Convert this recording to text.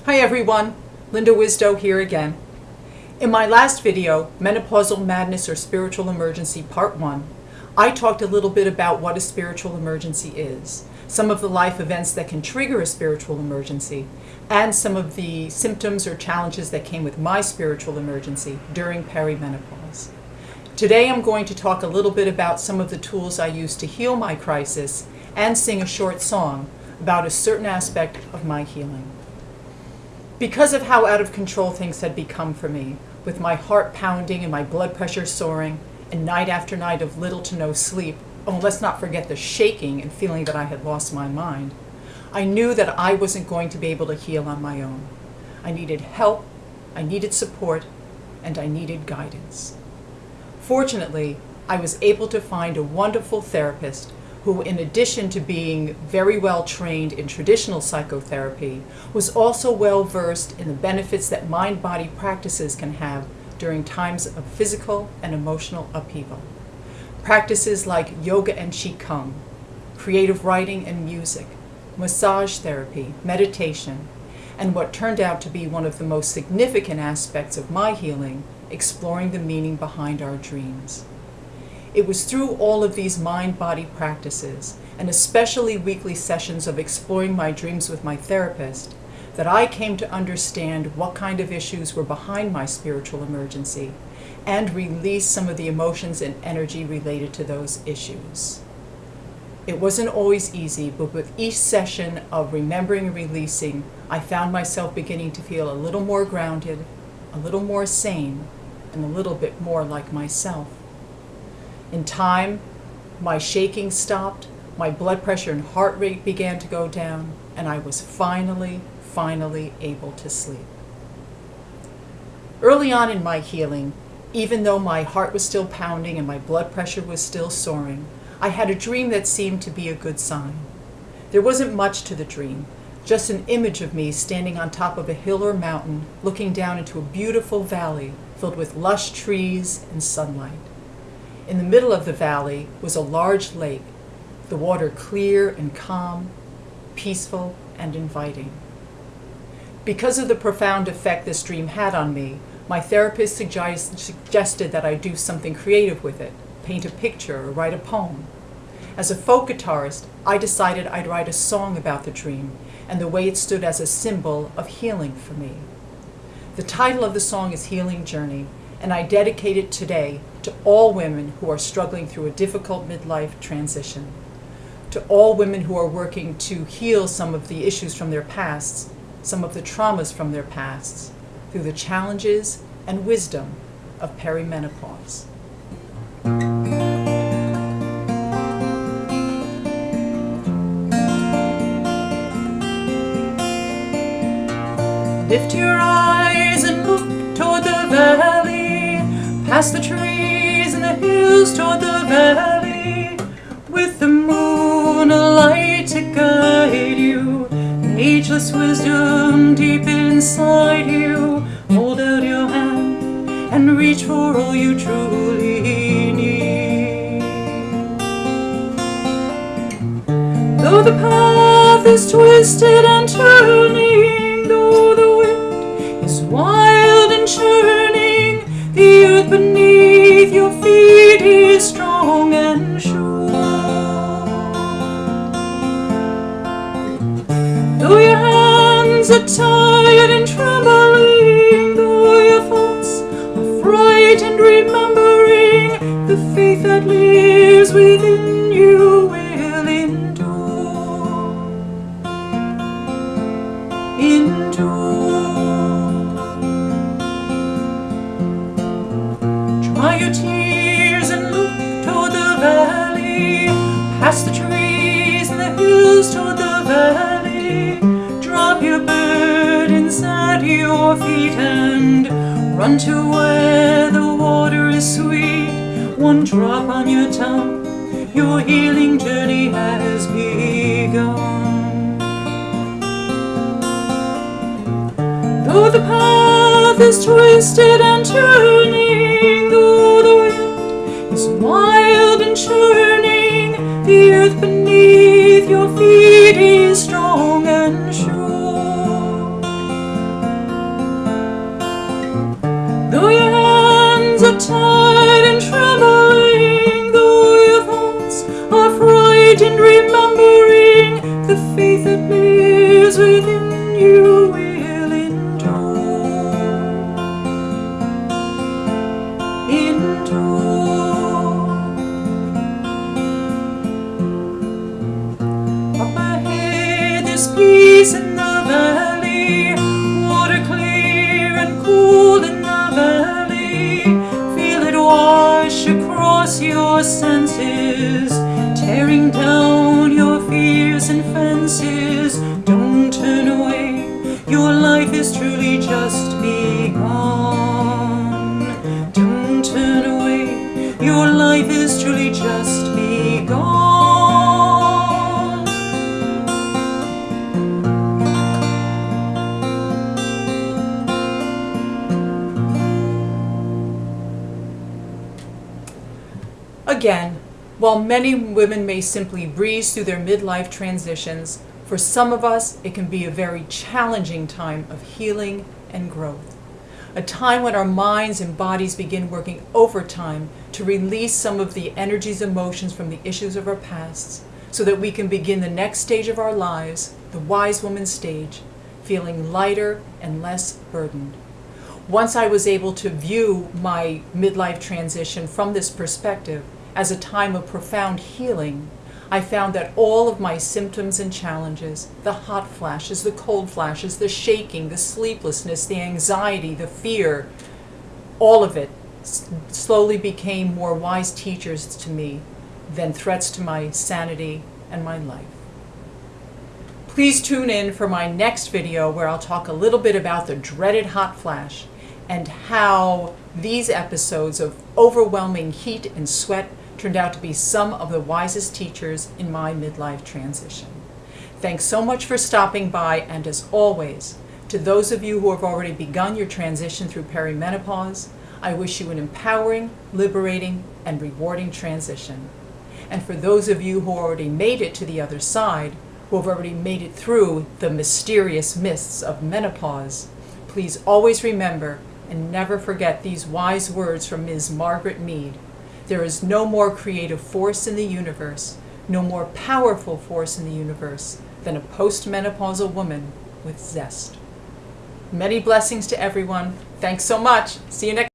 Hi everyone, Linda Wisdow here again. In my last video, Menopausal Madness or Spiritual Emergency Part 1, I talked a little bit about what a spiritual emergency is, some of the life events that can trigger a spiritual emergency, and some of the symptoms or challenges that came with my spiritual emergency during perimenopause. Today I'm going to talk a little bit about some of the tools I used to heal my crisis and sing a short song about a certain aspect of my healing. Because of how out of control things had become for me, with my heart pounding and my blood pressure soaring, and night after night of little to no sleep, oh, let's not forget the shaking and feeling that I had lost my mind, I knew that I wasn't going to be able to heal on my own. I needed help, I needed support, and I needed guidance. Fortunately, I was able to find a wonderful therapist who, in addition to being very well trained in traditional psychotherapy, was also well versed in the benefits that mind-body practices can have during times of physical and emotional upheaval. Practices like yoga and qigong, creative writing and music, massage therapy, meditation, and what turned out to be one of the most significant aspects of my healing, exploring the meaning behind our dreams. It was through all of these mind-body practices, and especially weekly sessions of exploring my dreams with my therapist, that I came to understand what kind of issues were behind my spiritual emergency and release some of the emotions and energy related to those issues. It wasn't always easy, but with each session of remembering and releasing, I found myself beginning to feel a little more grounded, a little more sane, and a little bit more like myself. In time, my shaking stopped, my blood pressure and heart rate began to go down, and I was finally able to sleep. Early on in my healing, even though my heart was still pounding and my blood pressure was still soaring, I had a dream that seemed to be a good sign. There wasn't much to the dream, just an image of me standing on top of a hill or mountain, looking down into a beautiful valley filled with lush trees and sunlight. In the middle of the valley was a large lake, the water clear and calm, peaceful and inviting. Because of the profound effect this dream had on me, my therapist suggested that I do something creative with it, paint a picture or write a poem. As a folk guitarist, I decided I'd write a song about the dream and the way it stood as a symbol of healing for me. The title of the song is Healing Journey, and I dedicate it today to all women who are struggling through a difficult midlife transition, to all women who are working to heal some of the issues from their pasts, some of the traumas from their pasts, through the challenges and wisdom of perimenopause. Lift your eyes and look toward the valley, past the trees and the hills toward the valley, with the moon a light to guide you, ageless wisdom deep inside you. Hold out your hand and reach for all you truly need. Though the path is twisted and turning, though the wind is wild and churning, the earth beneath your feet is strong and sure. Though your hands are tired and trembling, though your thoughts are frightened, remembering the faith that lives within you will endure. Dry your tears and look toward the valley, past the trees and the hills toward the valley. Drop your burdens at your feet and run to where the water is sweet. One drop on your tongue, your healing journey has begun. Though the path is twisted and turning, though the wind is wild and churning, the earth beneath your feet is strong and sure. is within you will endure. Endure. Up ahead there's peace in the valley, water clear and cool in the valley. Feel it wash across your senses, tearing down your fears and fences. Don't turn away, your life is truly just begun. Don't turn away, your life is truly just begun. Again, while many women may simply breeze through their midlife transitions, for some of us it can be a very challenging time of healing and growth. A time when our minds and bodies begin working overtime to release some of the energies, emotions from the issues of our pasts, so that we can begin the next stage of our lives, the wise woman stage, feeling lighter and less burdened. Once I was able to view my midlife transition from this perspective, as a time of profound healing, I found that all of my symptoms and challenges, the hot flashes, the cold flashes, the shaking, the sleeplessness, the anxiety, the fear, all of it slowly became more wise teachers to me than threats to my sanity and my life. Please tune in for my next video where I'll talk a little bit about the dreaded hot flash and how these episodes of overwhelming heat and sweat turned out to be some of the wisest teachers in my midlife transition. Thanks so much for stopping by, and as always, to those of you who have already begun your transition through perimenopause, I wish you an empowering, liberating, and rewarding transition. And for those of you who already made it to the other side, who have already made it through the mysterious mists of menopause, please always remember and never forget these wise words from Ms. Margaret Mead. There is no more creative force in the universe, no more powerful force in the universe than a postmenopausal woman with zest. Many blessings to everyone. Thanks so much. See you next